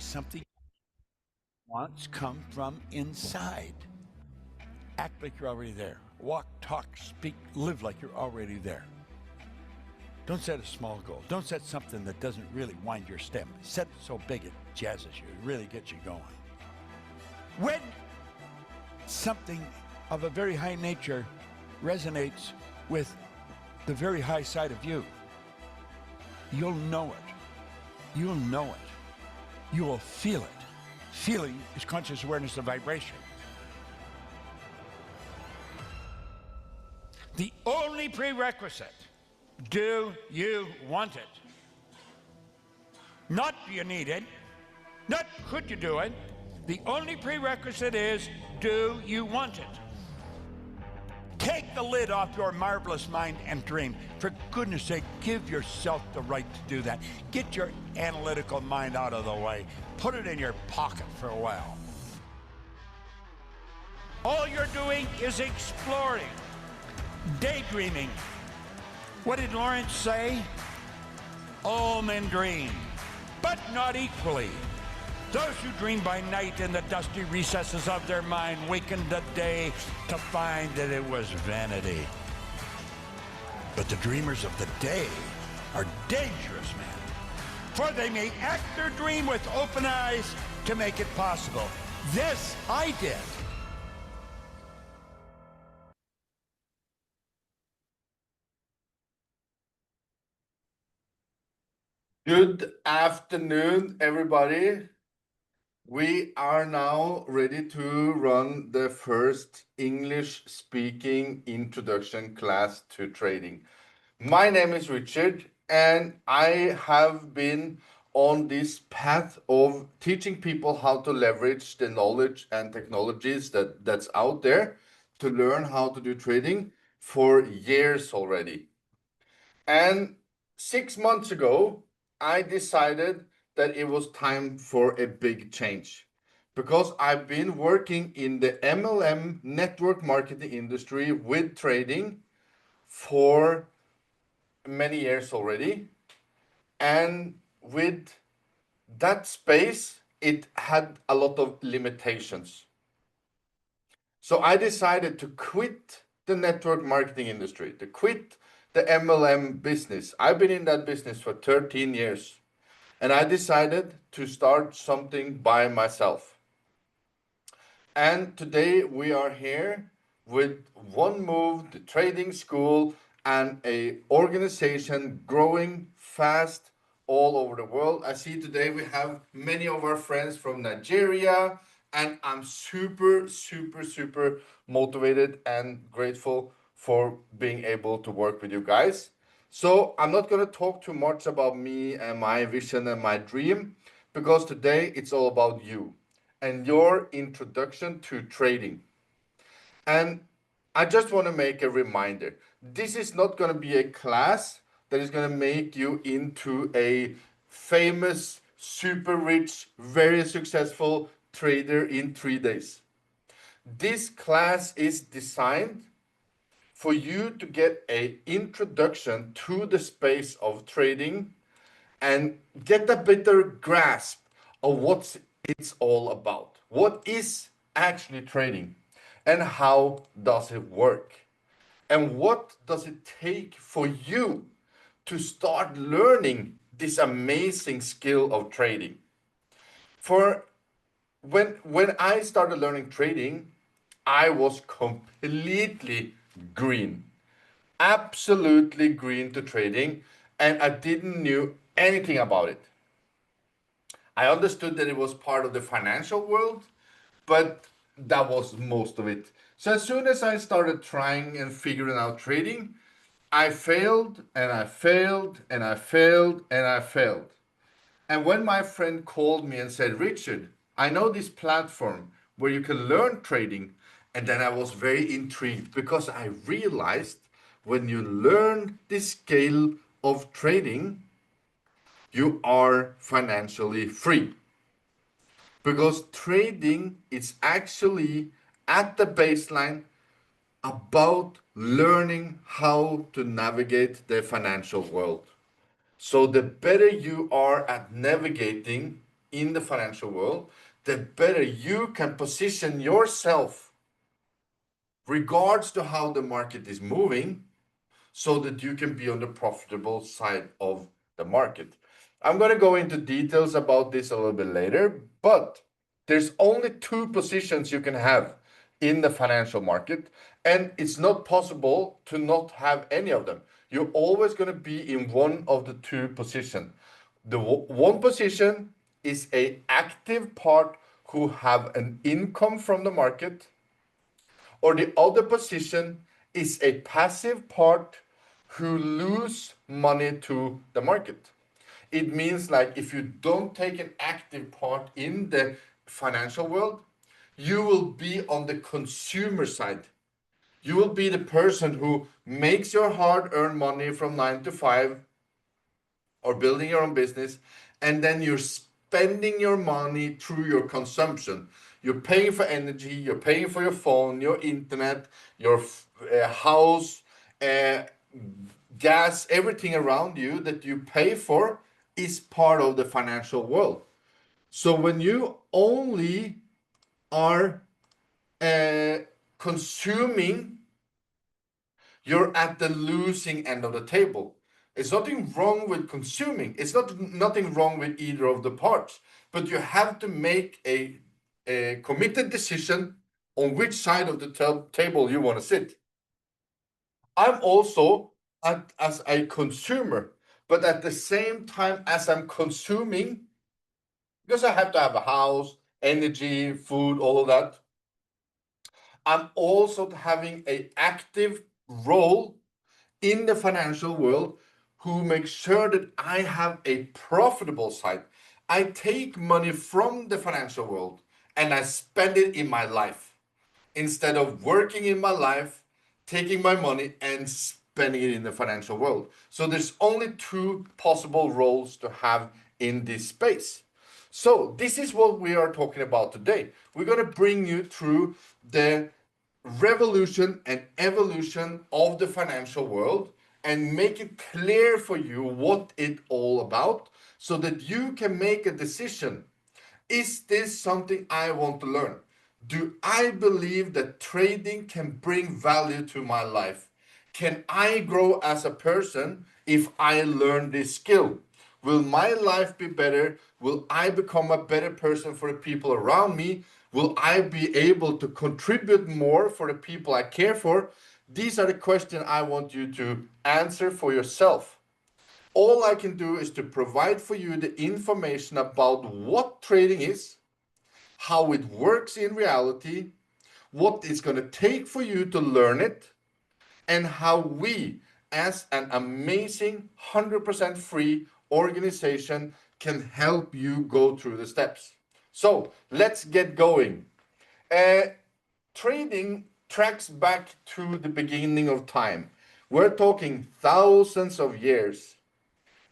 something wants come from inside. Act like you're already there. Walk, talk, speak, live like you're already there. Don't set a small goal. Don't set something that doesn't really wind your step. Set it so big it jazzes you, it really gets you going. When something of a very high nature resonates with the very high side of you, you'll know it. You'll know it. You will feel it. Feeling is conscious awareness of vibration. The only prerequisite, do you want it? Not do you need it, not could you do it. The only prerequisite is, do you want it? Take the lid off your marvelous mind and dream. For goodness sake, give yourself the right to do that. Get your analytical mind out of the way. Put it in your pocket for a while. All you're doing is exploring, daydreaming. What did Lawrence say? All men dream, but not equally. Those who dream by night in the dusty recesses of their mind wakened the day to find that it was vanity. But the dreamers of the day are dangerous men, for they may act their dream with open eyes to make it possible. This I did. Good afternoon, everybody. We are now ready to run the first English-speaking introduction class to trading. My name is Richard, and I have been on this path of teaching people how to leverage the knowledge and technologies that's out there to learn how to do trading for years already. And 6 months ago, I decided that it was time for a big change because I've been working in the MLM network marketing industry with trading for many years already. And with that space, it had a lot of limitations. So I decided to quit the network marketing industry, to quit the MLM business. I've been in that business for 13 years. And I decided to start something by myself. And today we are here with One Move, the trading school, and a organization growing fast all over the world. I see today we have many of our friends from Nigeria, and I'm super, super, super motivated and grateful for being able to work with you guys. So I'm not going to talk too much about me and my vision and my dream, because today it's all about you and your introduction to trading. And I just want to make a reminder. This is not going to be a class that is going to make you into a famous, super rich, very successful trader in 3 days. This class is designed for you to get an introduction to the space of trading and get a better grasp of what it's all about. What is actually trading and how does it work? And what does it take for you to start learning this amazing skill of trading? For when I started learning trading, I was completely green, absolutely green to trading, and I didn't knew anything about it. I understood that it was part of the financial world, but that was most of it. So as soon as I started trying and figuring out trading, I failed and I failed and I failed and I failed. And when my friend called me and said, Richard, I know this platform where you can learn trading. And then I was very intrigued because I realized when you learn this scale of trading, you are financially free. Because trading is actually at the baseline about learning how to navigate the financial world. So the better you are at navigating in the financial world, the better you can position yourself regards to how the market is moving, so that you can be on the profitable side of the market. I'm going to go into details about this a little bit later, but there's only two positions you can have in the financial market, and it's not possible to not have any of them. You're always going to be in one of the two positions. The one position is a active part who have an income from the market, or the other position is a passive part who lose money to the market. It means like if you don't take an active part in the financial world, you will be on the consumer side. You will be the person who makes your hard-earned money from 9 to 5 or building your own business, and then you're spending your money through your consumption. You're paying for energy, you're paying for your phone, your internet, your house, gas, everything around you that you pay for is part of the financial world. So when you only are consuming, you're at the losing end of the table. It's nothing wrong with consuming. It's nothing wrong with either of the parts, but you have to make a committed decision on which side of the table you want to sit. I'm also as a consumer, but at the same time as I'm consuming, because I have to have a house, energy, food, all of that, I'm also having an active role in the financial world who makes sure that I have a profitable side. I take money from the financial world and I spend it in my life instead of working in my life, taking my money and spending it in the financial world. So there's only two possible roles to have in this space. So this is what we are talking about today. We're going to bring you through the revolution and evolution of the financial world and make it clear for you what it's all about, so that you can make a decision. Is this something I want to learn? Do I believe that trading can bring value to my life? Can I grow as a person if I learn this skill? Will my life be better? Will I become a better person for the people around me? Will I be able to contribute more for the people I care for? These are the questions I want you to answer for yourself. All I can do is to provide for you the information about what trading is, how it works in reality, what it's going to take for you to learn it, and how we, as an amazing 100% free organization, can help you go through the steps. So let's get going. Trading tracks back to the beginning of time. We're talking thousands of years.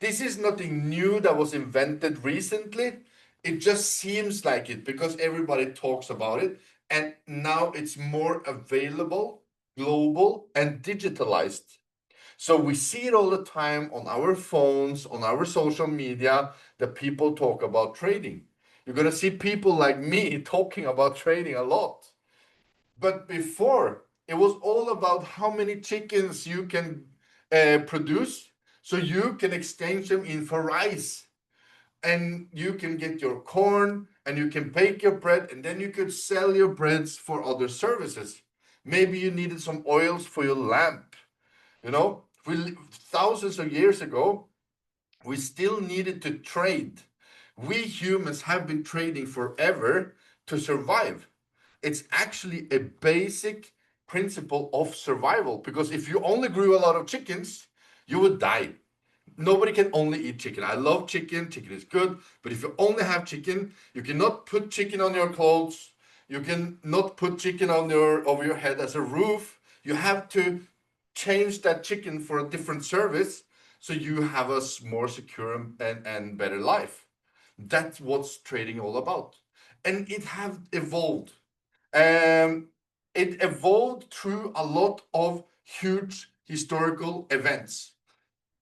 This is nothing new that was invented recently. It just seems like it because everybody talks about it, and now it's more available, global, and digitalized. So we see it all the time on our phones, on our social media, that people talk about trading. You're going to see people like me talking about trading a lot. But before, it was all about how many chickens you can produce, so you can exchange them in for rice. And you can get your corn and you can bake your bread, and then you could sell your breads for other services. Maybe you needed some oils for your lamp. You know, thousands of years ago, we still needed to trade. We humans have been trading forever to survive. It's actually a basic principle of survival, because if you only grew a lot of chickens, you would die. Nobody can only eat chicken. I love chicken. Chicken is good. But if you only have chicken, you cannot put chicken on your clothes. You can not put chicken on over your head as a roof. You have to change that chicken for a different service, so you have a more secure and better life. That's what's trading all about. And it have evolved. It evolved through a lot of huge historical events.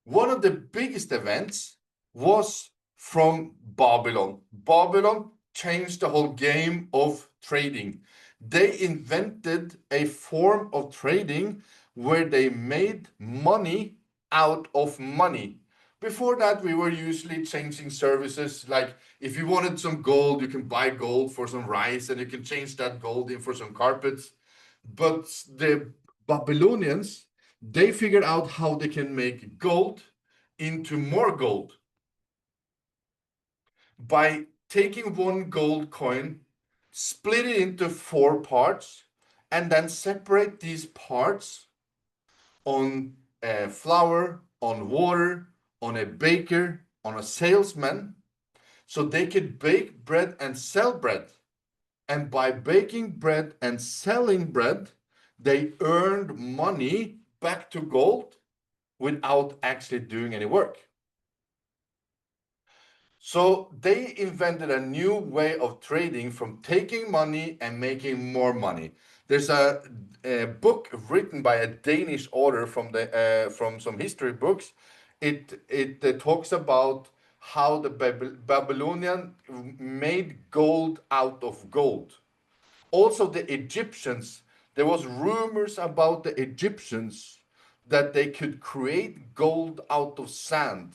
One of the biggest events was from Babylon. Babylon changed the whole game of trading. They invented a form of trading where they made money out of money. Before that, we were usually changing services. Like if you wanted some gold, you can buy gold for some rice and you can change that gold in for some carpets. But the Babylonians, they figured out how they can make gold into more gold by taking one gold coin, split it into 4 parts, and then separate these parts on flour, on water, on a baker, on a salesman, so they could bake bread and sell bread. And by baking bread and selling bread, they earned money back to gold without actually doing any work. So they invented a new way of trading from taking money and making more money. There's a book written by a Danish author from some history books. It talks about how the Babylonian made gold out of gold. Also, the Egyptians, there was rumors about the Egyptians that they could create gold out of sand.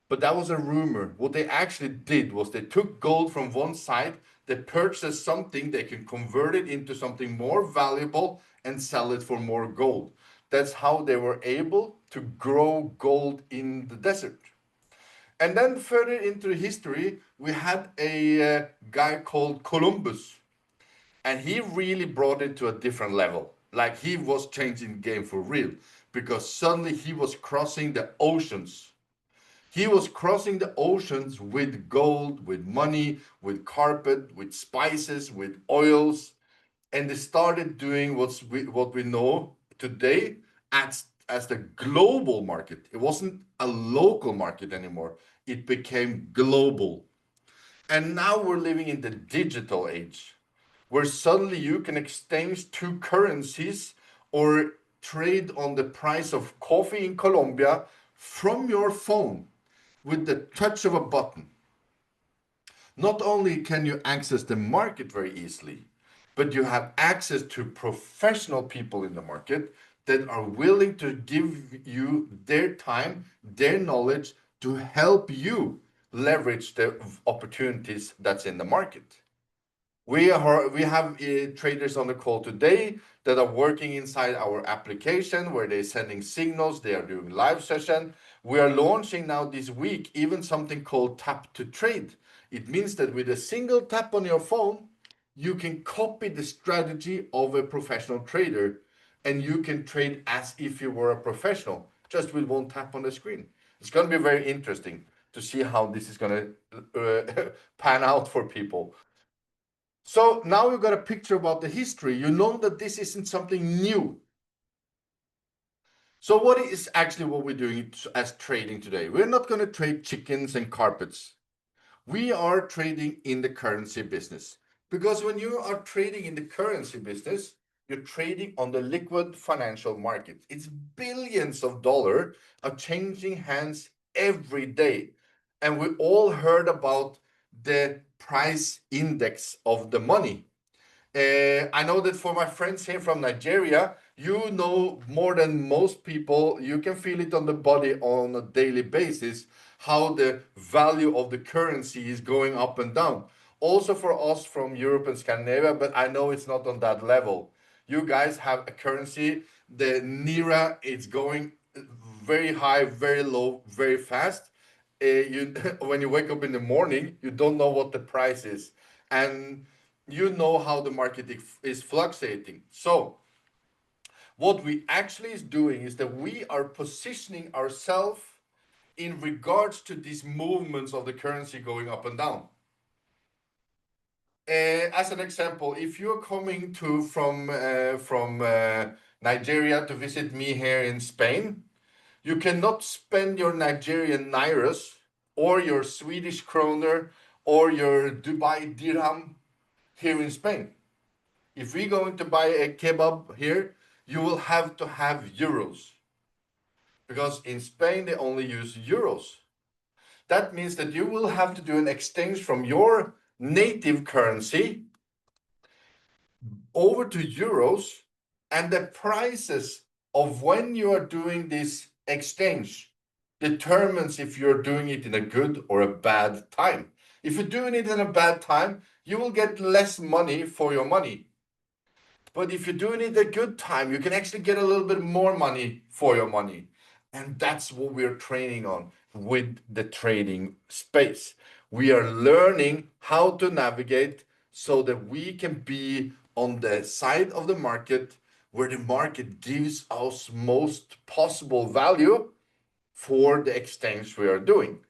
But that was a rumor. What they actually did was they took gold from one side, they purchased something, they can convert it into something more valuable and sell it for more gold. That's how they were able to grow gold in the desert. And then further into history, we had a guy called Columbus. And he really brought it to a different level. Like he was changing the game for real. Because suddenly he was crossing the oceans. He was crossing the oceans with gold, with money, with carpet, with spices, with oils. And they started doing what we know today as the global market. It wasn't a local market anymore. It became global. And now we're living in the digital age, where suddenly you can exchange 2 currencies or trade on the price of coffee in Colombia from your phone with the touch of a button. Not only can you access the market very easily, but you have access to professional people in the market that are willing to give you their time, their knowledge to help you leverage the opportunities that's in the market. We have traders on the call today that are working inside our application where they're sending signals, they are doing live session. We are launching now this week even something called tap to trade. It means that with a single tap on your phone, you can copy the strategy of a professional trader and you can trade as if you were a professional, just with one tap on the screen. It's going to be very interesting to see how this is going to pan out for people. So now you've got a picture about the history. You know that this isn't something new. So what is actually what we're doing as trading today? We're not going to trade chickens and carpets. We are trading in the currency business. Because when you are trading in the currency business, you're trading on the liquid financial market. It's billions of dollars are changing hands every day. And we all heard about the price index of the money. I know that for my friends here from Nigeria, you know more than most people, you can feel it on the body on a daily basis, how the value of the currency is going up and down. Also for us from Europe and Scandinavia, but I know it's not on that level. You guys have a currency, the Naira, it's going very high, very low, very fast. When you wake up in the morning, you don't know what the price is. And you know how the market is fluctuating. So what we actually is doing is that we are positioning ourselves in regards to these movements of the currency going up and down. As an example, if you're coming from Nigeria to visit me here in Spain, you cannot spend your Nigerian nairas or your Swedish kroner or your Dubai dirham here in Spain. If we're going to buy a kebab here, you will have to have euros. Because in Spain, they only use euros. That means that you will have to do an exchange from your native currency over to euros, and the prices of when you are doing this exchange determines if you're doing it in a good or a bad time. If you're doing it in a bad time, you will get less money for your money. But if you're doing it a good time, you can actually get a little bit more money for your money. And that's what we're training on with the trading space. We are learning how to navigate so that we can be on the side of the market where the market gives us most possible value for the exchange we are doing.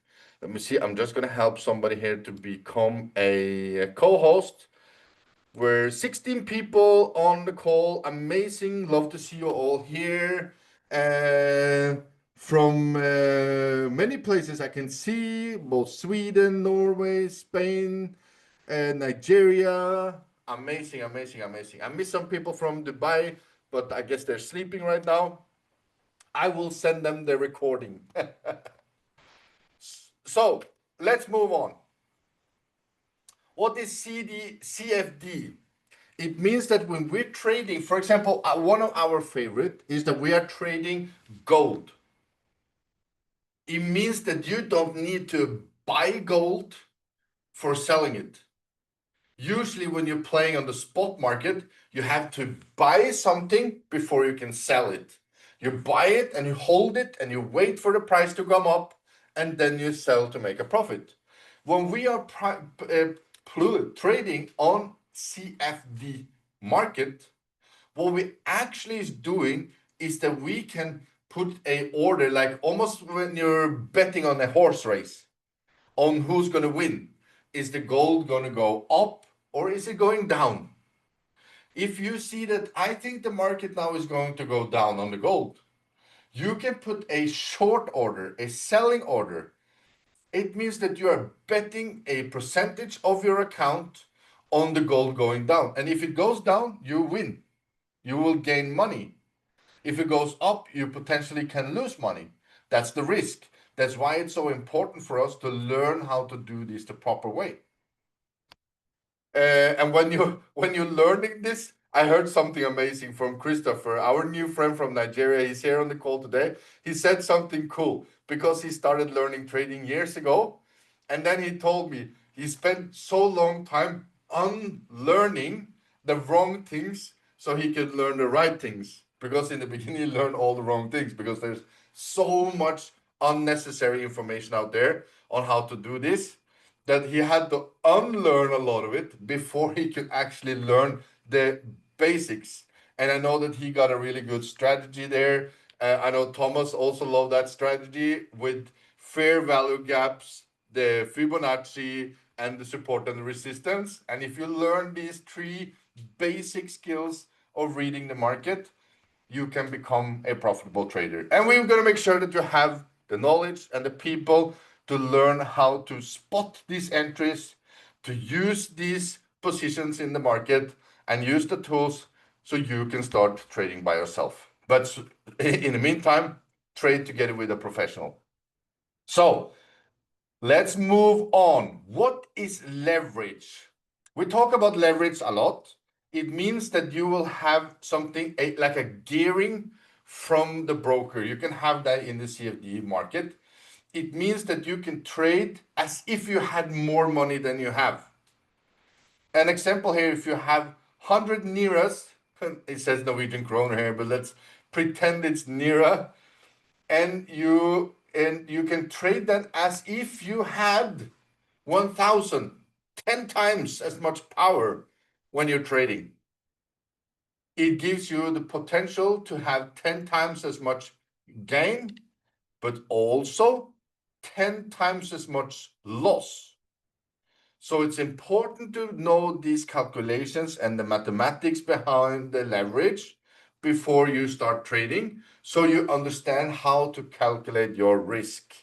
Let me see, I'm just going to help somebody here to become a co-host. We're 16 people on the call. Amazing. Love to see you all here. From many places I can see, both Sweden, Norway, Spain, Nigeria. Amazing, amazing, amazing. I miss some people from Dubai, but I guess they're sleeping right now. I will send them the recording. So let's move on. What is CFD? It means that when we're trading, for example, one of our favorite is that we are trading gold. It means that you don't need to buy gold for selling it. Usually when you're playing on the spot market, you have to buy something before you can sell it. You buy it and you hold it and you wait for the price to come up and then you sell to make a profit. When we are trading on CFD market, what we actually is doing is that we can put a order like almost when you're betting on a horse race on who's going to win. Is the gold going to go up or is it going down? If you see that I think the market now is going to go down on the gold, you can put a short order, a selling order. It means that you are betting a percentage of your account on the gold going down. And if it goes down, you win. You will gain money. If it goes up, you potentially can lose money. That's the risk. That's why it's so important for us to learn how to do this the proper way. And when you're learning this, I heard something amazing from Christopher, our new friend from Nigeria. He's here on the call today. He said something cool because he started learning trading years ago. And then he told me he spent so long time unlearning the wrong things so he could learn the right things. Because in the beginning, he learned all the wrong things because there's so much unnecessary information out there on how to do this that he had to unlearn a lot of it before he could actually learn the basics. And I know that he got a really good strategy there. I know Thomas also loved that strategy with fair value gaps, the Fibonacci, and the support and the resistance. And if you learn these three basic skills of reading the market, you can become a profitable trader. And we're going to make sure that you have the knowledge and the people to learn how to spot these entries, to use these positions in the market and use the tools so you can start trading by yourself. But in the meantime, trade together with a professional. So let's move on. What is leverage? We talk about leverage a lot. It means that you will have something like a gearing from the broker. You can have that in the CFD market. It means that you can trade as if you had more money than you have. An example here, if you have 100 Niras, it says Norwegian kroner here, but let's pretend it's Nira, and you can trade that as if you had 1,000, 10 times as much power when you're trading. It gives you the potential to have 10 times as much gain, but also 10 times as much loss. So it's important to know these calculations and the mathematics behind the leverage before you start trading, so you understand how to calculate your risk.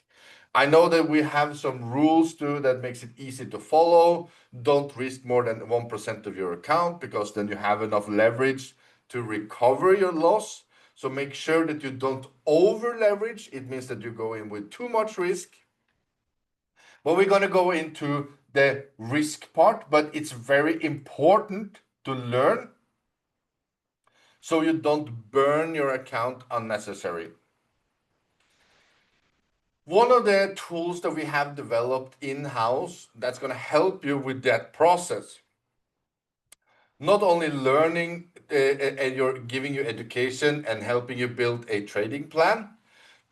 I know that we have some rules too that makes it easy to follow. Don't risk more than 1% of your account because then you have enough leverage to recover your loss. So make sure that you don't over leverage. It means that you go in with too much risk. But we're going to go into the risk part, but it's very important to learn so you don't burn your account unnecessary. One of the tools that we have developed in-house that's going to help you with that process, not only learning and you're giving you education and helping you build a trading plan,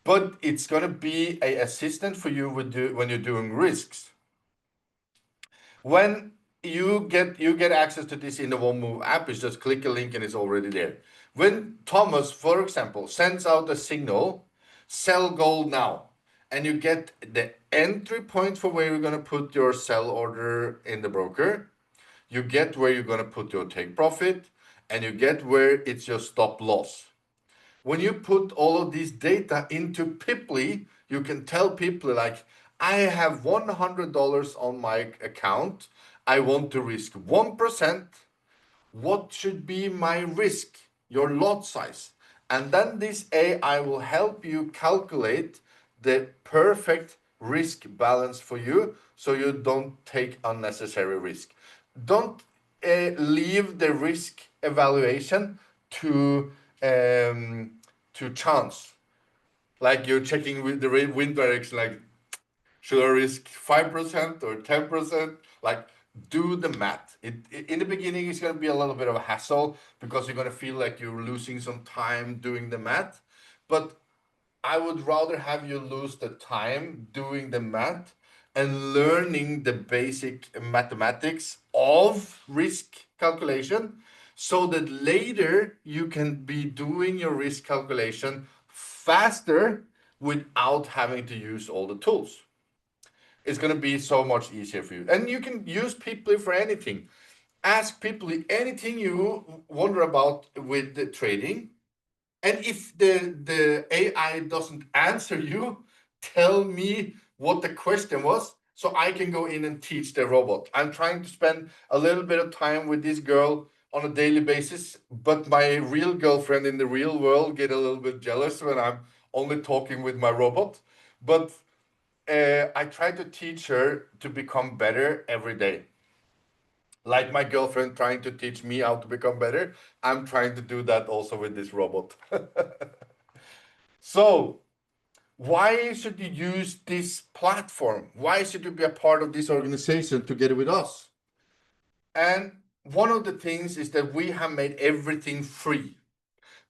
but it's going to be an assistant for you when you're doing risks. When you get access to this in the OneMove app, you just click a link and it's already there. When Thomas, for example, sends out a signal, sell gold now, and you get the entry point for where you're going to put your sell order in the broker, you get where you're going to put your take profit, and you get where it's your stop loss. When you put all of these data into Piply, you can tell people like, I have $100 on my account. I want to risk 1%. What should be my risk, your lot size? And then this AI will help you calculate the perfect risk balance for you so you don't take unnecessary risk. Don't leave the risk evaluation to chance. Like you're checking with the wind direction, like should I risk 5% or 10%? Like do the math. In the beginning, it's going to be a little bit of a hassle because you're going to feel like you're losing some time doing the math. But I would rather have you lose the time doing the math and learning the basic mathematics of risk calculation so that later you can be doing your risk calculation faster without having to use all the tools. It's going to be so much easier for you. And you can use Piply for anything. Ask Piply anything you wonder about with the trading. And if the AI doesn't answer you, tell me what the question was so I can go in and teach the robot. I'm trying to spend a little bit of time with this girl on a daily basis, but my real girlfriend in the real world get a little bit jealous when I'm only talking with my robot. But I try to teach her to become better every day. Like my girlfriend trying to teach me how to become better, I'm trying to do that also with this robot. So, why should you use this platform? Why should you be a part of this organization together with us? And one of the things is that we have made everything free.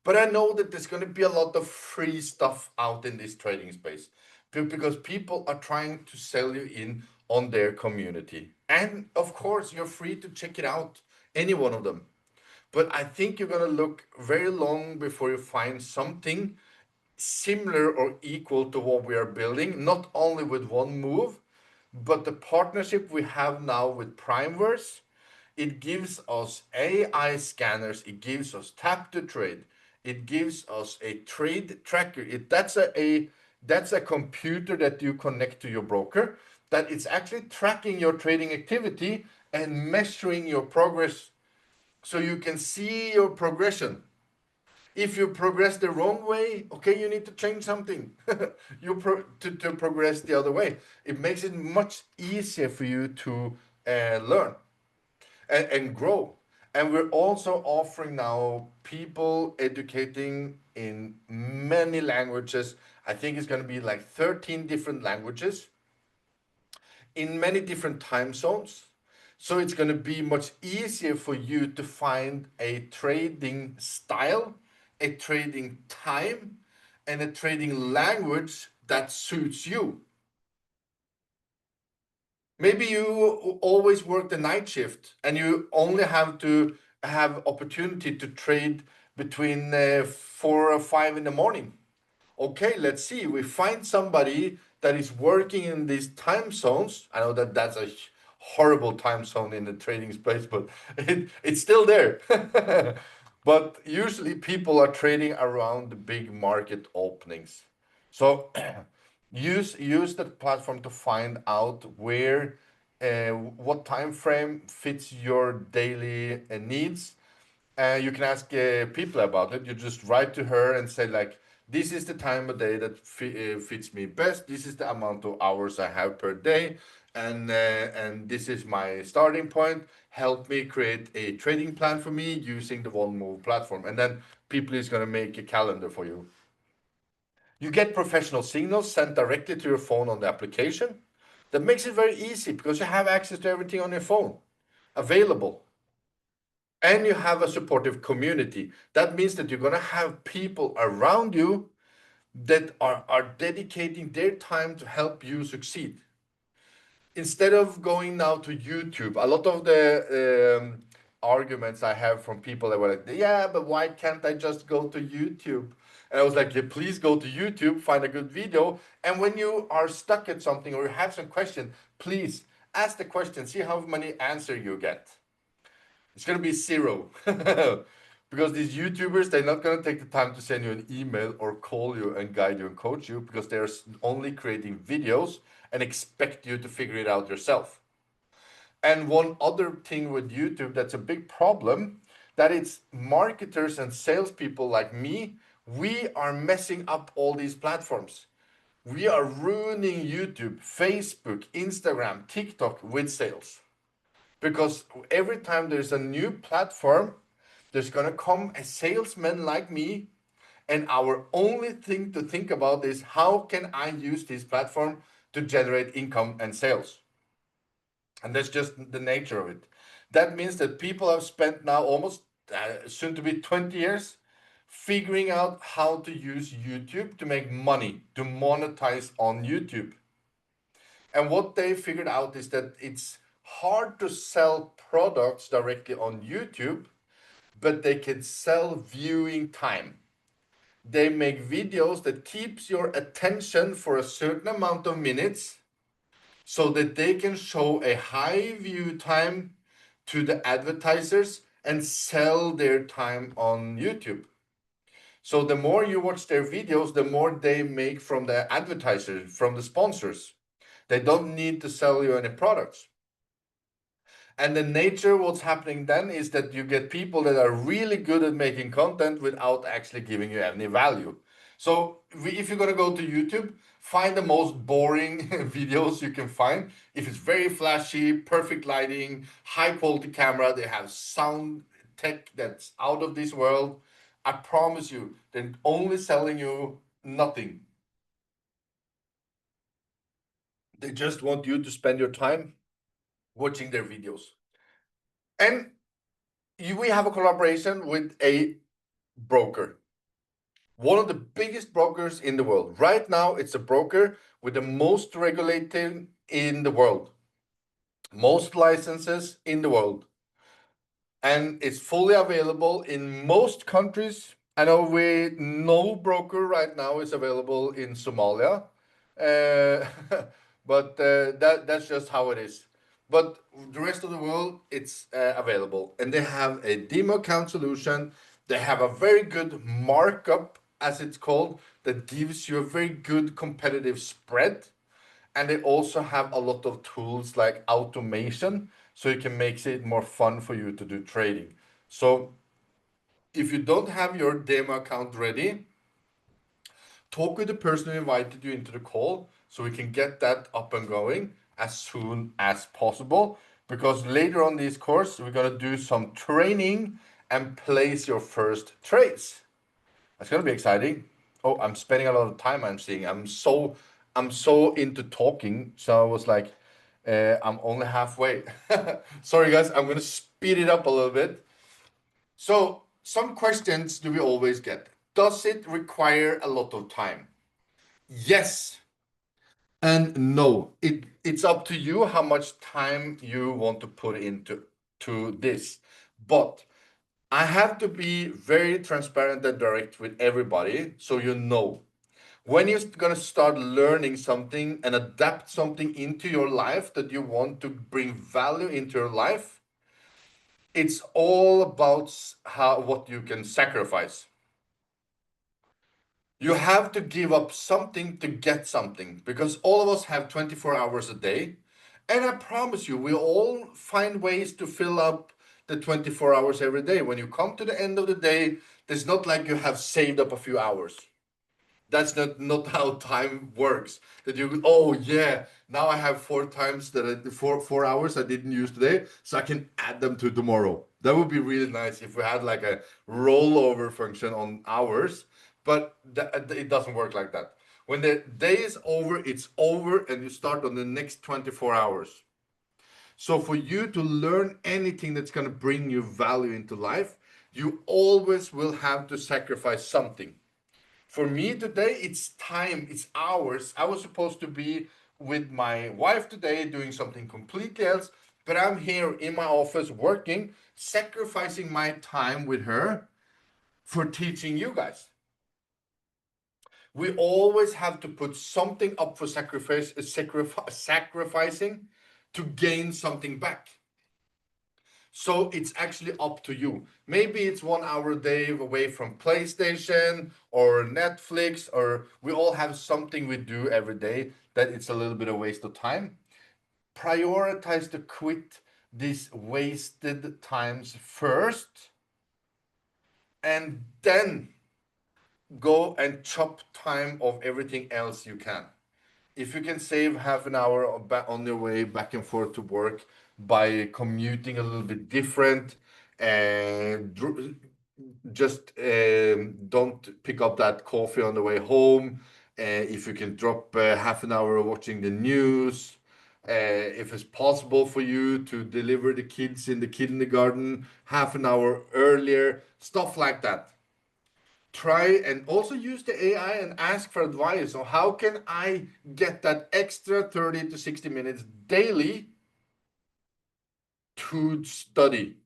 But I know that there's going to be a lot of free stuff out in this trading space because people are trying to sell you in on their community. And of course, you're free to check it out, any one of them. But I think you're going to look very long before you find something similar or equal to what we are building, not only with OneMove, but the partnership we have now with Primeverse. It gives us AI scanners, it gives us tap to trade, it gives us a trade tracker. That's a computer that you connect to your broker, that it's actually tracking your trading activity and measuring your progress so you can see your progression. If you progress the wrong way, okay, you need to change something to progress the other way. It makes it much easier for you to learn and grow. And we're also offering now people educating in many languages. I think it's going to be like 13 different languages in many different time zones. So it's going to be much easier for you to find a trading style, a trading time, and a trading language that suits you. Maybe you always work the night shift and you only have to have opportunity to trade between 4 or 5 in the morning. Okay, let's see. We find somebody that is working in these time zones. I know that that's a horrible time zone in the trading space, but it's still there. But usually people are trading around the big market openings. So use that platform to find out where what time frame fits your daily needs. You can ask people about it. You just write to her and say like, this is the time of day that fits me best. This is the amount of hours I have per day, and this is my starting point. Help me create a trading plan for me using the OneMove platform, and then people is gonna make a calendar for you. You get professional signals sent directly to your phone on the application. That makes it very easy because you have access to everything on your phone available. And you have a supportive community. That means that you're going to have people around you that are dedicating their time to help you succeed. Instead of going now to YouTube, a lot of the arguments I have from people that were like, yeah, but why can't I just go to YouTube? And I was like, yeah, please go to YouTube, find a good video. And when you are stuck at something or you have some question, please ask the question, see how many answers you get. It's going to be 0. Because these YouTubers, they're not going to take the time to send you an email or call you and guide you and coach you because they're only creating videos and expect you to figure it out yourself. And one other thing with YouTube that's a big problem, that it's marketers and salespeople like me, we are messing up all these platforms. We are ruining YouTube, Facebook, Instagram, TikTok with sales. Because every time there's a new platform, there's going to come a salesman like me, and our only thing to think about is how can I use this platform to generate income and sales? And that's just the nature of it. That means that people have spent now almost soon to be 20 years figuring out how to use YouTube to make money, to monetize on YouTube. And what they figured out is that it's hard to sell products directly on YouTube, but they can sell viewing time. They make videos that keeps your attention for a certain amount of minutes so that they can show a high view time to the advertisers and sell their time on YouTube. So the more you watch their videos, the more they make from the advertisers, from the sponsors. They don't need to sell you any products. And the nature of what's happening then is that you get people that are really good at making content without actually giving you any value. So if you're going to go to YouTube, find the most boring videos you can find. If it's very flashy, perfect lighting, high quality camera, they have sound tech that's out of this world, I promise you, they're only selling you nothing. They just want you to spend your time watching their videos. And we have a collaboration with a broker, one of the biggest brokers in the world. Right now, it's a broker with the most regulated in the world, most licenses in the world. And it's fully available in most countries. I know no broker right now is available in Somalia, but that's just how it is. But the rest of the world, it's available. And they have a demo account solution. They have a very good markup, as it's called, that gives you a very good competitive spread. And they also have a lot of tools like automation, so you can make it more fun for you to do trading. So if you don't have your demo account ready, talk with the person who invited you into the call so we can get that up and going as soon as possible. Because later on this course, we're going to do some training and place your first trades. That's going to be exciting. Oh, I'm spending a lot of time, I'm seeing. I'm so into talking. So I was like, I'm only halfway. Sorry, guys, I'm going to speed it up a little bit. So some questions do we always get? Does it require a lot of time? Yes and no. It's up to you how much time you want to put into this. But I have to be very transparent and direct with everybody so you know. When you're going to start learning something and adapt something into your life that you want to bring value into your life, it's all about what you can sacrifice. You have to give up something to get something, because all of us have 24 hours a day. And I promise you, we all find ways to fill up the 24 hours every day. When you come to the end of the day, it's not like you have saved up a few hours. That's not how time works. That you, oh yeah, now I have 4 times that I, 4 hours I didn't use today, so I can add them to tomorrow. That would be really nice if we had like a rollover function on hours, but it doesn't work like that. When the day is over, it's over, and you start on the next 24 hours. So for you to learn anything that's going to bring you value into life, you always will have to sacrifice something. For me today, it's time, it's hours. I was supposed to be with my wife today doing something completely else, but I'm here in my office working, sacrificing my time with her for teaching you guys. We always have to put something up for sacrificing to gain something back. So it's actually up to you. Maybe it's 1 hour a day away from PlayStation or Netflix, or we all have something we do every day that it's a little bit of waste of time. Prioritize to quit these wasted times first, and then go and chop time of everything else you can. If you can save half an hour on your way back and forth to work by commuting a little bit different, and just don't pick up that coffee on the way home. If you can drop half an hour watching the news, if it's possible for you to deliver the kids in the kindergarten half an hour earlier, stuff like that. Try and also use the AI and ask for advice on how can I get that extra 30 to 60 minutes daily to study.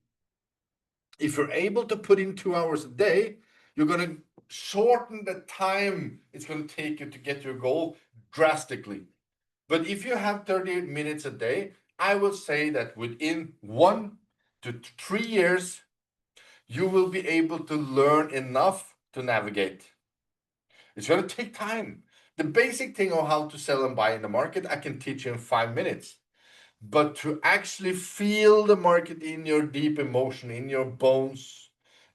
If you're able to put in 2 hours a day, you're going to shorten the time it's going to take you to get your goal drastically. But if you have 30 minutes a day, I will say that within 1 to 3 years, you will be able to learn enough to navigate. It's going to take time. The basic thing on how to sell and buy in the market, I can teach you in 5 minutes. But to actually feel the market in your deep emotion, in your bones,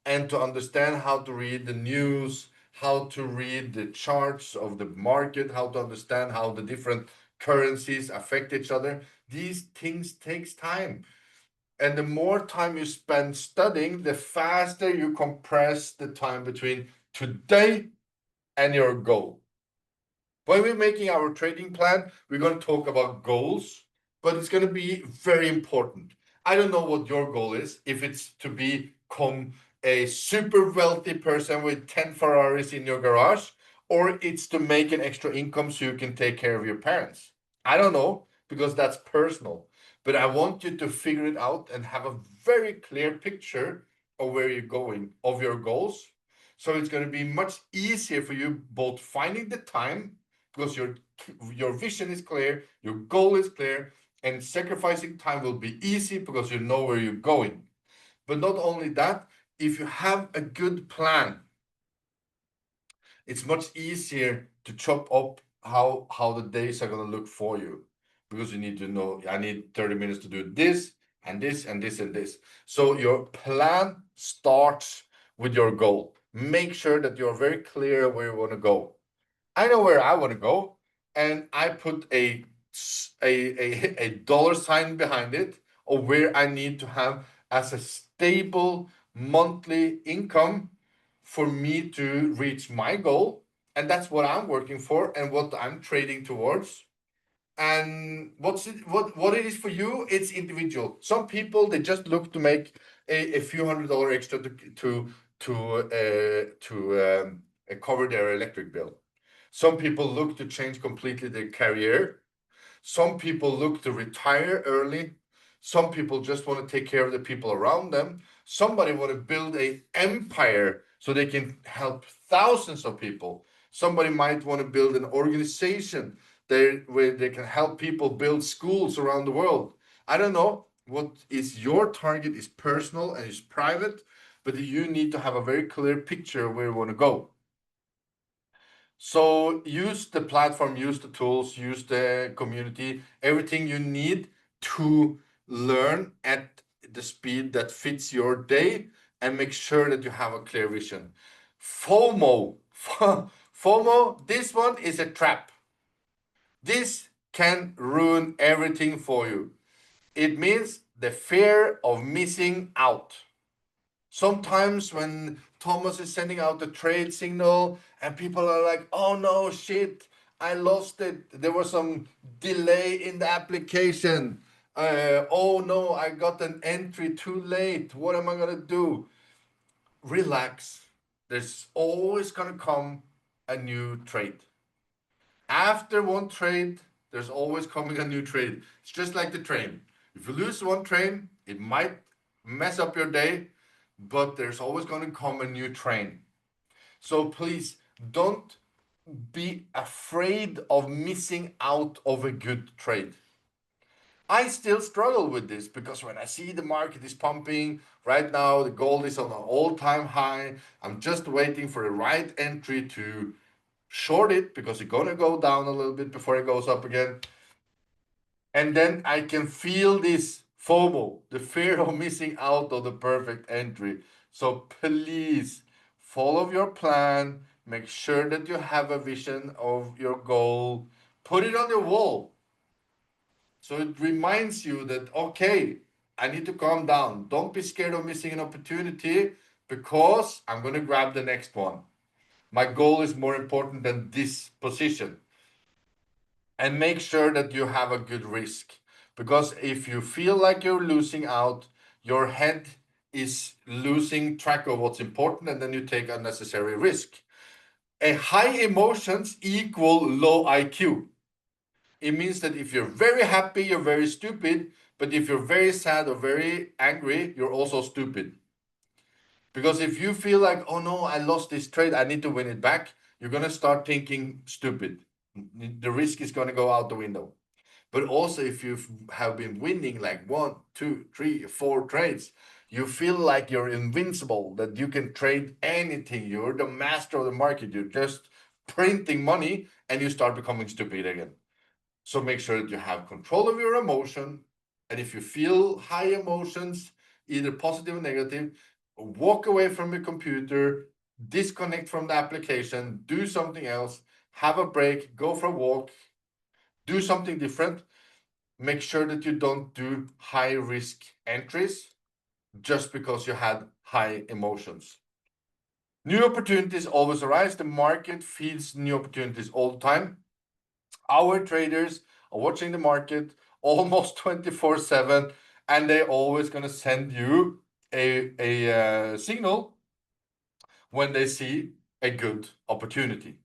and to understand how to read the news, how to read the charts of the market, how to understand how the different currencies affect each other, these things takes time. And the more time you spend studying, the faster you compress the time between today and your goal. When we're making our trading plan, we're going to talk about goals, but it's going to be very important. I don't know what your goal is, if it's to become a super wealthy person with 10 Ferraris in your garage, or it's to make an extra income so you can take care of your parents. I don't know, because that's personal. But I want you to figure it out and have a very clear picture of where you're going, of your goals. So it's going to be much easier for you both finding the time, because your vision is clear, your goal is clear, and sacrificing time will be easy because you know where you're going. But not only that, if you have a good plan, it's much easier to chop up how the days are going to look for you, because you need to know, I need 30 minutes to do this and this and this and this. So your plan starts with your goal. Make sure that you're very clear where you want to go. I know where I want to go, and I put a dollar sign behind it of where I need to have as a stable monthly income for me to reach my goal. And that's what I'm working for and what I'm trading towards. And what it is for you, it's individual. Some people, they just look to make a few $100 extra to cover their electric bill. Some people look to change completely their career. Some people look to retire early. Some people just want to take care of the people around them. Somebody want to build an empire so they can help thousands of people. Somebody might want to build an organization there where they can help people build schools around the world. I don't know what is your target, is personal and is private, but you need to have a very clear picture of where you want to go. So use the platform, use the tools, use the community, everything you need to learn at the speed that fits your day, and make sure that you have a clear vision. FOMO, FOMO, this one is a trap. This can ruin everything for you. It means the fear of missing out. Sometimes when Thomas is sending out the trade signal and people are like, oh no, shit, I lost it. There was some delay in the application. Oh no, I got an entry too late. What am I going to do? Relax. There's always going to come a new trade. After one trade, there's always coming a new trade. It's just like the train. If you lose one train, it might mess up your day, but there's always going to come a new train. So please don't be afraid of missing out of a good trade. I still struggle with this because when I see the market is pumping right now, the gold is on an all-time high. I'm just waiting for the right entry to short it because it's gonna go down a little bit before it goes up again. And then I can feel this FOMO, the fear of missing out of the perfect entry. So please follow your plan. Make sure that you have a vision of your goal. Put it on your wall. So it reminds you that, okay, I need to calm down. Don't be scared of missing an opportunity because I'm going to grab the next one. My goal is more important than this position. And make sure that you have a good risk. Because if you feel like you're losing out, your head is losing track of what's important and then you take unnecessary risk. A high emotions equal low IQ. It means that if you're very happy, you're very stupid. But if you're very sad or very angry, you're also stupid. Because if you feel like, oh no, I lost this trade, I need to win it back, you're going to start thinking stupid. The risk is going to go out the window. But also, if you have been winning like 1, 2, 3, 4 trades, you feel like you're invincible, that you can trade anything. You're the master of the market. You're just printing money and you start becoming stupid again. So make sure that you have control of your emotion. And if you feel high emotions, either positive or negative, walk away from your computer, disconnect from the application, do something else, have a break, go for a walk, do something different. Make sure that you don't do high risk entries just because you had high emotions. New opportunities always arise. The market feeds new opportunities all the time. Our traders are watching the market almost 24/7, and they're always going to send you a signal when they see a good opportunity.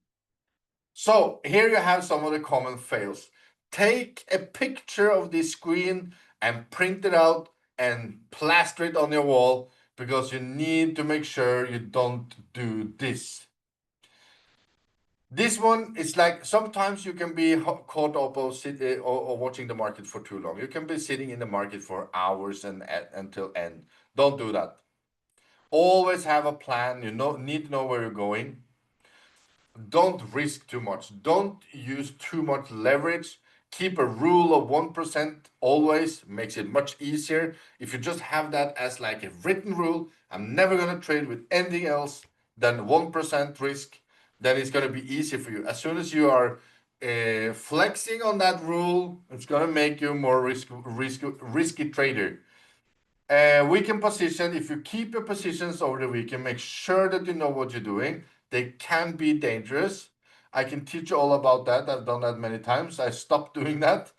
So here you have some of the common fails. Take a picture of this screen and print it out and plaster it on your wall because you need to make sure you don't do this. This one is like sometimes you can be caught up or watching the market for too long. You can be sitting in the market for hours and until end. Don't do that. Always have a plan. You need to know where you're going. Don't risk too much. Don't use too much leverage. Keep a rule of 1% always, makes it much easier. If you just have that as like a written rule, I'm never going to trade with anything else than 1% risk, then it's going to be easy for you. As soon as you are flexing on that rule, it's going to make you more risky trader. Weekend position, if you keep your positions over the weekend, make sure that you know what you're doing. They can be dangerous. I can teach you all about that. I've done that many times. I stopped doing that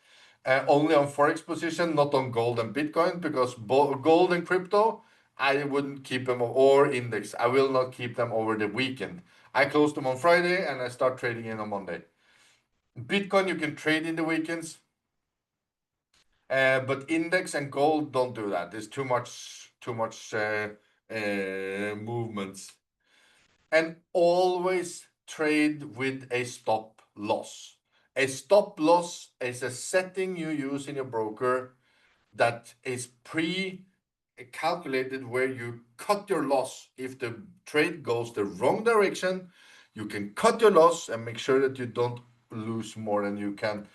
only on Forex position, not on gold and Bitcoin, because gold and crypto, I wouldn't keep them, or index. I will not keep them over the weekend. I close them on Friday and I start trading in on Monday. Bitcoin, you can trade in the weekends. But index and gold don't do that. There's too much movements. And always trade with a stop loss. A stop loss is a setting you use in your broker that is pre-calculated where you cut your loss. If the trade goes the wrong direction, you can cut your loss and make sure that you don't lose more than you can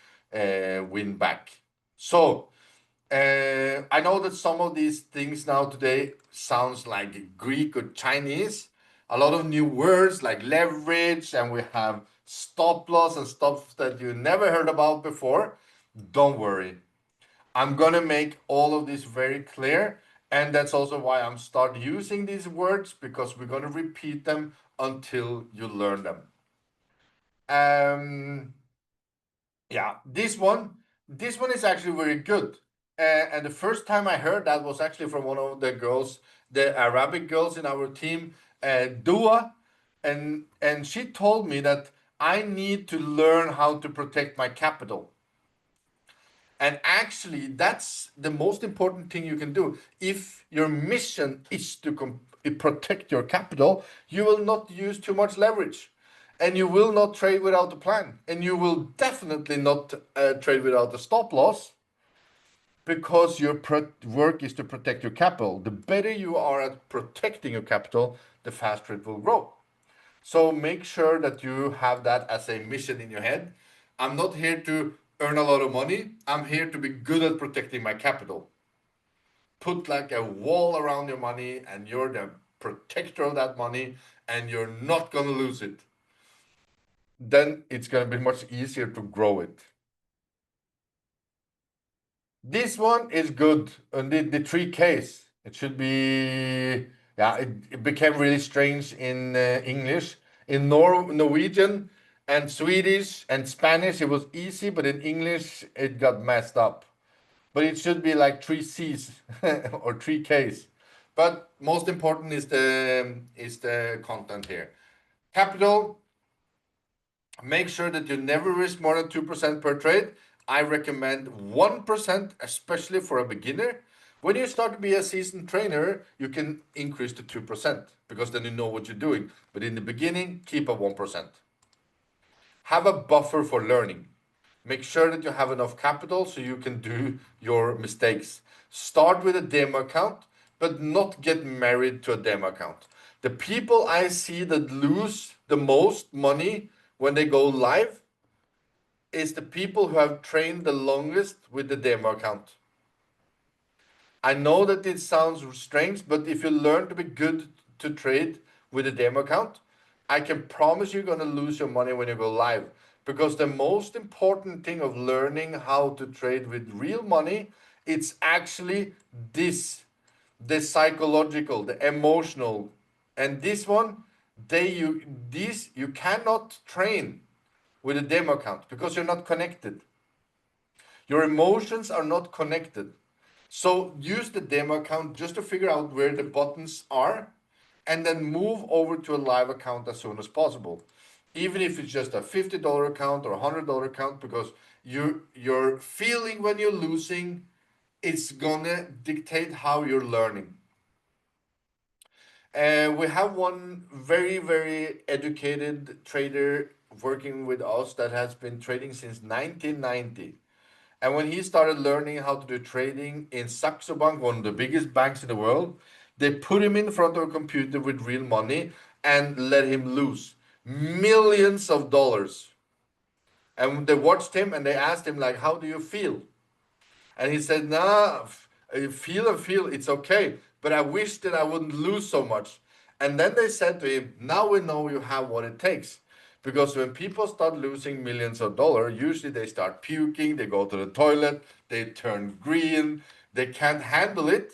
win back. So I know that some of these things now today sounds like Greek or Chinese. a lot of new words like leverage, and we have stop loss and stuff that you never heard about before. Don't worry. I'm gonna make all of this very clear, and that's also why I'm start using these words, because we're gonna repeat them until you learn them. Yeah, this one is actually very good. And the first time I heard that was actually from one of the girls, the Arabic girls in our team, Dua, and she told me that I need to learn how to protect my capital. And actually, that's the most important thing you can do. If your mission is to protect your capital, you will not use too much leverage, and you will not trade without a plan, and you will definitely not trade without a stop loss, because your work is to protect your capital. The better you are at protecting your capital, the faster it will grow. So make sure that you have that as a mission in your head. I'm not here to earn a lot of money. I'm here to be good at protecting my capital. Put like a wall around your money, and you're the protector of that money, and you're not going to lose it. Then it's going to be much easier to grow it. This one is good. And the 3Ks, it should be, yeah, it became really strange in English. In Norwegian and Swedish and Spanish, it was easy, but in English, it got messed up. But it should be like 3Cs or 3Ks. But most important is the content here. Capital, make sure that you never risk more than 2% per trade. I recommend 1%, especially for a beginner. When you start to be a seasoned trainer, you can increase to 2% because then you know what you're doing. But in the beginning, keep a 1%. Have a buffer for learning. Make sure that you have enough capital so you can do your mistakes. Start with a demo account, but not get married to a demo account. The people I see that lose the most money when they go live is the people who have trained the longest with the demo account. I know that it sounds strange, but if you learn to be good to trade with a demo account, I can promise you're going to lose your money when you go live. Because the most important thing of learning how to trade with real money, it's actually this, the psychological, the emotional. And this one, you cannot train with a demo account because you're not connected. Your emotions are not connected. So use the demo account just to figure out where the buttons are, and then move over to a live account as soon as possible. Even if it's just a $50 account or a $100 account, because your feeling when you're losing, it's gonna dictate how you're learning. We have one very, very educated trader working with us that has been trading since 1990. And when he started learning how to do trading in Saxo Bank, one of the biggest banks in the world, they put him in front of a computer with real money and let him lose millions of dollars. And they watched him and they asked him, like, how do you feel? And he said, nah, I feel, it's okay. But I wish that I wouldn't lose so much. And then they said to him, now we know you have what it takes. Because when people start losing millions of dollars, usually they start puking, they go to the toilet, they turn green, they can't handle it,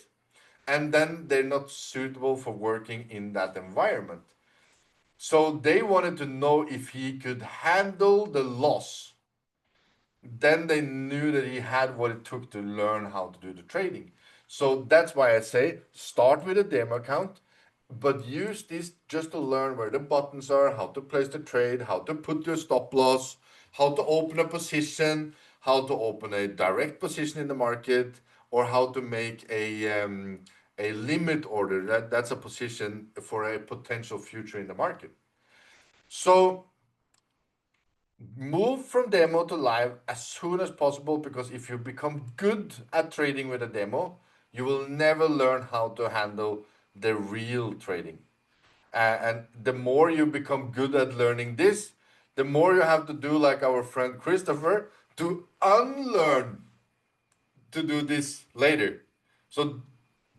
and then they're not suitable for working in that environment. So they wanted to know if he could handle the loss. Then they knew that he had what it took to learn how to do the trading. So that's why I say start with a demo account, but use this just to learn where the buttons are, how to place the trade, how to put your stop loss, how to open a position, how to open a direct position in the market, or how to make a limit order. That's a position for a potential future in the market. So move from demo to live as soon as possible, because if you become good at trading with a demo, you will never learn how to handle the real trading. And the more you become good at learning this, the more you have to do like our friend Christopher to unlearn to do this later. So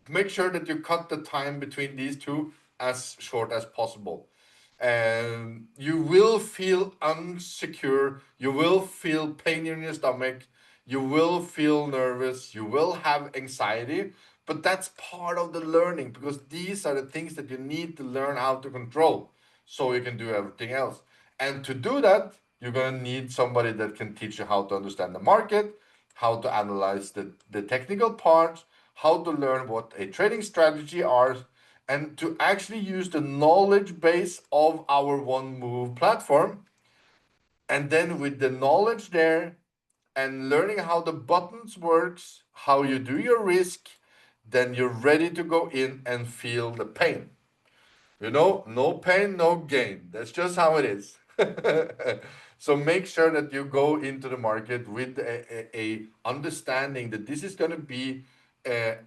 make sure that you cut the time between these two as short as possible. And you will feel unsecure, you will feel pain in your stomach, you will feel nervous, you will have anxiety, but that's part of the learning, because these are the things that you need to learn how to control so you can do everything else. And to do that, you're going to need somebody that can teach you how to understand the market, how to analyze the technical parts, how to learn what a trading strategy are, and to actually use the knowledge base of our One Move platform. And then with the knowledge there and learning how the buttons works, how you do your risk, then you're ready to go in and feel the pain. You know, no pain, no gain. That's just how it is. So make sure that you go into the market with a understanding that this is going to be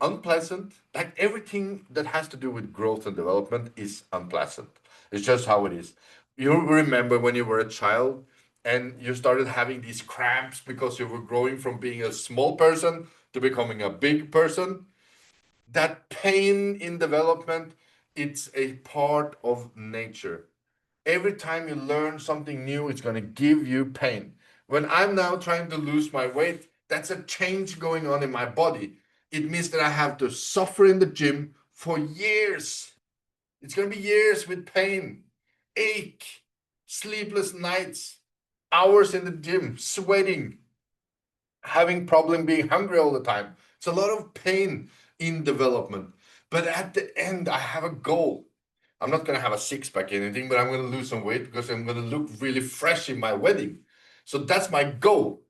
unpleasant. Like everything that has to do with growth and development is unpleasant. It's just how it is. You remember when you were a child and you started having these cramps because you were growing from being a small person to becoming a big person. That pain in development, it's a part of nature. Every time you learn something new, it's going to give you pain. When I'm now trying to lose my weight, that's a change going on in my body. It means that I have to suffer in the gym for years. It's going to be years with pain, ache, sleepless nights, hours in the gym, sweating, having problem being hungry all the time. It's a lot of pain in development. But at the end, I have a goal. I'm not going to have a six-pack or anything, but I'm going to lose some weight because I'm going to look really fresh in my wedding. So that's my goal.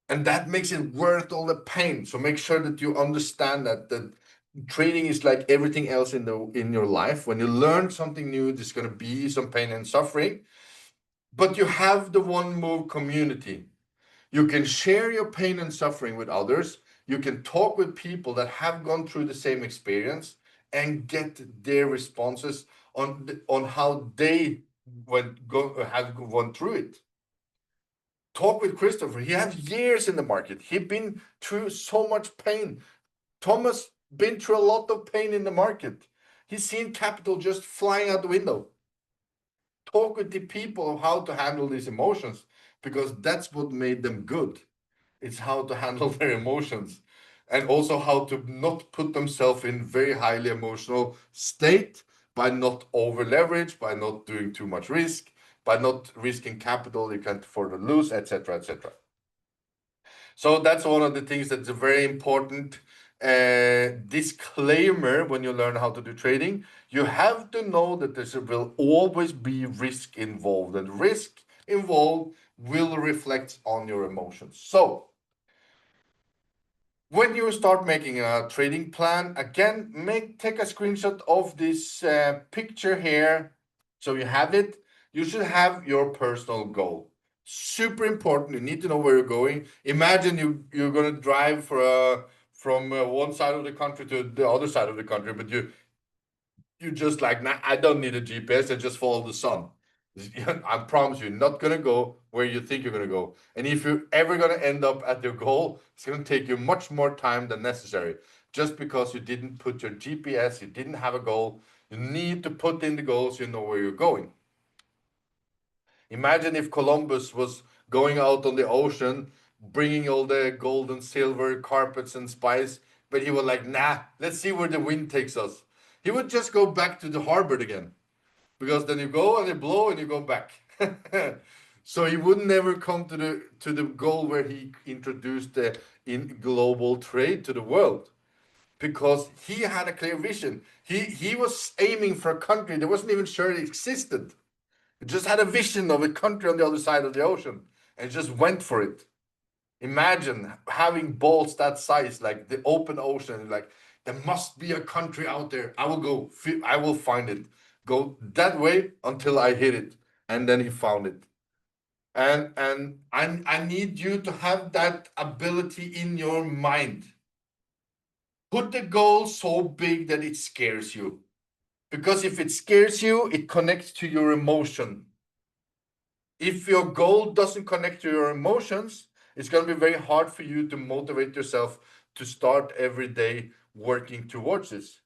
And that makes it worth all the pain. So make sure that you understand that trading is like everything else in your life. When you learn something new, there's going to be some pain and suffering. But you have the One Move community. You can share your pain and suffering with others. You can talk with people that have gone through the same experience and get their responses on how they have gone through it. Talk with Christopher. He has years in the market. He's been through so much pain. Thomas been through a lot of pain in the market. He's seen capital just flying out the window. Talk with the people of how to handle these emotions, because that's what made them good. It's how to handle their emotions, and also how to not put themselves in very highly emotional state by not over leverage, by not doing too much risk, by not risking capital you can't afford to lose, etc., etc. So that's one of the things that's a very important disclaimer when you learn how to do trading. You have to know that there will always be risk involved, and risk involved will reflect on your emotions. So when you start making a trading plan, again, take a screenshot of this picture here. So you have it. You should have your personal goal. Super important. You need to know where you're going. Imagine you're going to drive from one side of the country to the other side of the country, but you just like, nah, I don't need a GPS. I just follow the sun. I promise you're not going to go where you think you're going to go. And if you're ever going to end up at your goal, it's going to take you much more time than necessary, just because you didn't put your GPS, you didn't have a goal. You need to put in the goals, you know where you're going. Imagine if Columbus was going out on the ocean, bringing all the gold and silver, carpets and spice, but he was like, nah, let's see where the wind takes us. He would just go back to the harbor again, because then you go and you blow and you go back. So he would never come to the goal where he introduced the in global trade to the world, because he had a clear vision. He was aiming for a country that wasn't even sure it existed. He just had a vision of a country on the other side of the ocean and just went for it. Imagine having balls that size, like the open ocean, like there must be a country out there. I will go, I will find it. Go that way until I hit it. And then he found it. And I need you to have that ability in your mind. Put the goal so big that it scares you. Because if it scares you, it connects to your emotion. If your goal doesn't connect to your emotions, it's going to be very hard for you to motivate yourself to start every day working towards this.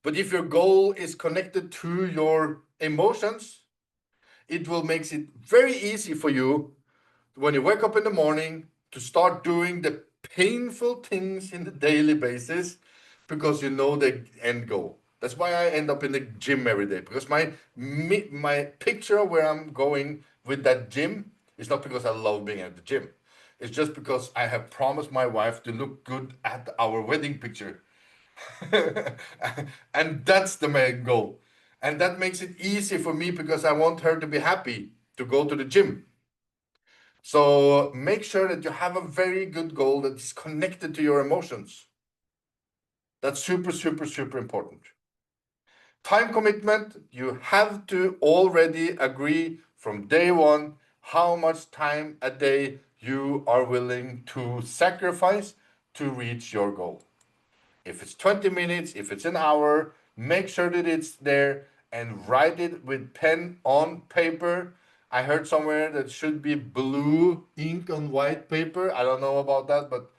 But if your goal is connected to your emotions, it will make it very easy for you when you wake up in the morning to start doing the painful things in the daily basis because you know the end goal. That's why I end up in the gym every day, because my picture of where I'm going with that gym is not because I love being at the gym. It's just because I have promised my wife to look good at our wedding picture. And that's the main goal. And that makes it easy for me because I want her to be happy to go to the gym. So make sure that you have a very good goal that is connected to your emotions. That's super, super, super important. Time commitment, you have to already agree from day one how much time a day you are willing to sacrifice to reach your goal. If it's 20 minutes, if it's an hour, make sure that it's there and write it with pen on paper. I heard somewhere that should be blue ink on white paper. I don't know about that, but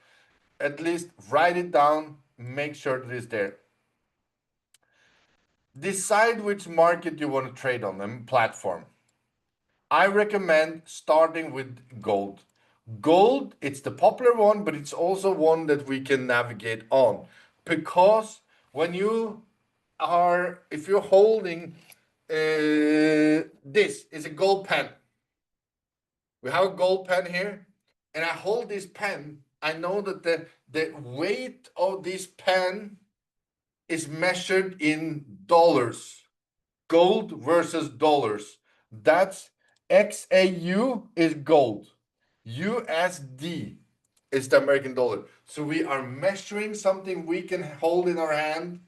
at least write it down, make sure that it's there. Decide which market you want to trade on and platform. I recommend starting with gold. Gold, it's the popular one, but it's also one that we can navigate on. Because when you are, if you're holding this is a gold pen. We have a gold pen here, and I hold this pen. I know that the weight of this pen is measured in dollars. Gold versus dollars. That's XAU is gold. USD is the American dollar. So we are measuring something we can hold in our hand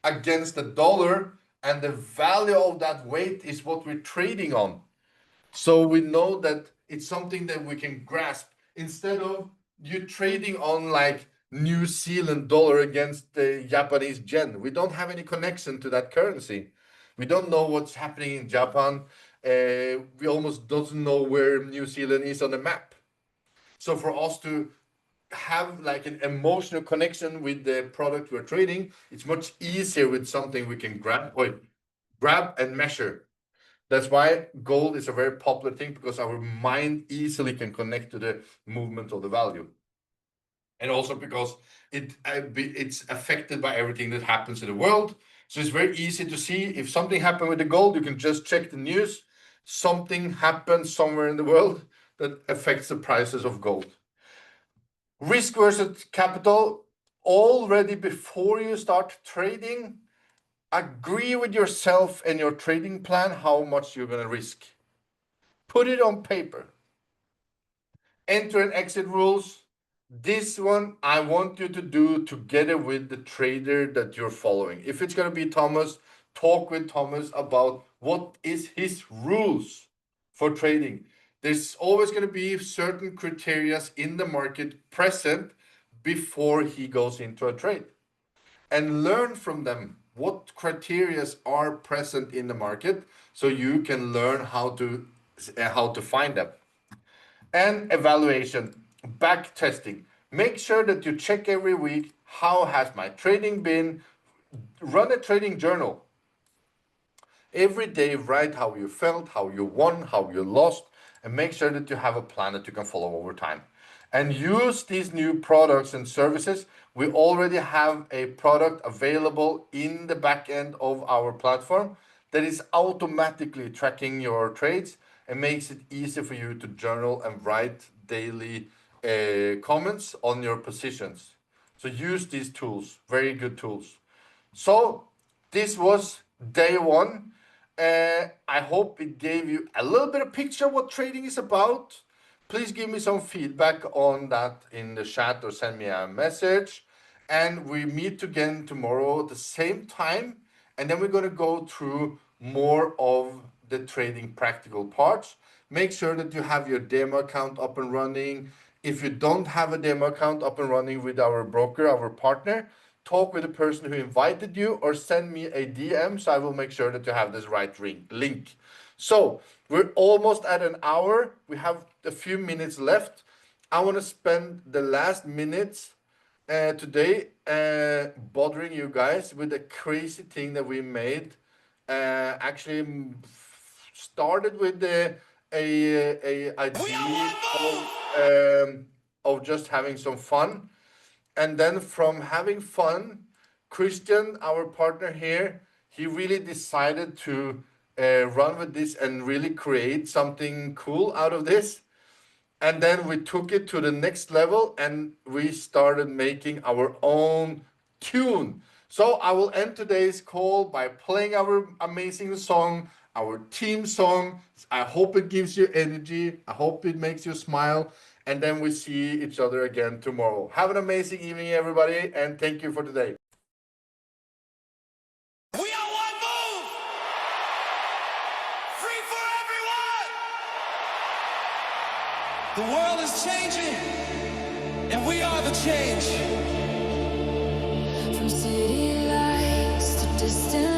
against the dollar, and the value of that weight is what we're trading on. So we know that it's something that we can grasp instead of you trading on like New Zealand dollar against the Japanese yen. We don't have any connection to that currency. We don't know what's happening in Japan. We almost don't know where New Zealand is on the map. So for us to have like an emotional connection with the product we're trading, it's much easier with something we can grab and measure. That's why gold is a very popular thing, because our mind easily can connect to the movement of the value. And also because it's affected by everything that happens in the world. So it's very easy to see if something happened with the gold, you can just check the news. Something happens somewhere in the world that affects the prices of gold. Risk versus capital, already before you start trading, agree with yourself and your trading plan how much you're going to risk. Put it on paper. Enter and exit rules. This one I want you to do together with the trader that you're following. If it's going to be Thomas, talk with Thomas about what is his rules for trading. There's always going to be certain criteria in the market present before he goes into a trade, and learn from them what criteria are present in the market so you can learn how to find them. And evaluation, back testing. Make sure that you check every week, how has my trading been? Run a trading journal. Every day, write how you felt, how you won, how you lost, and make sure that you have a plan that you can follow over time. And use these new products and services. We already have a product available in the back end of our platform that is automatically tracking your trades and makes it easy for you to journal and write daily comments on your positions. So use these tools, very good tools. So this was day one. I hope it gave you a little bit of picture what trading is about. Please give me some feedback on that in the chat or send me a message. And we meet again tomorrow at the same time. And then we're going to go through more of the trading practical parts. Make sure that you have your demo account up and running. If you don't have a demo account up and running with our broker, our partner, talk with the person who invited you or send me a DM, so I will make sure that you have this right link. So we're almost at an hour. We have a few minutes left. I want to spend the last minutes today bothering you guys with a crazy thing that we made. Actually, started with a idea of just having some fun, and then from having fun, Christian, our partner here, he really decided to run with this and really create something cool out of this. And then we took it to the next level and we started making our own tune. So I will end today's call by playing our amazing song, our team song. I hope it gives you energy. I hope it makes you smile. And then we see each other again tomorrow. Have an amazing evening, everybody. And thank you for today. We are one move! Free for everyone! The world is changing, and we are the change. From city lights to distant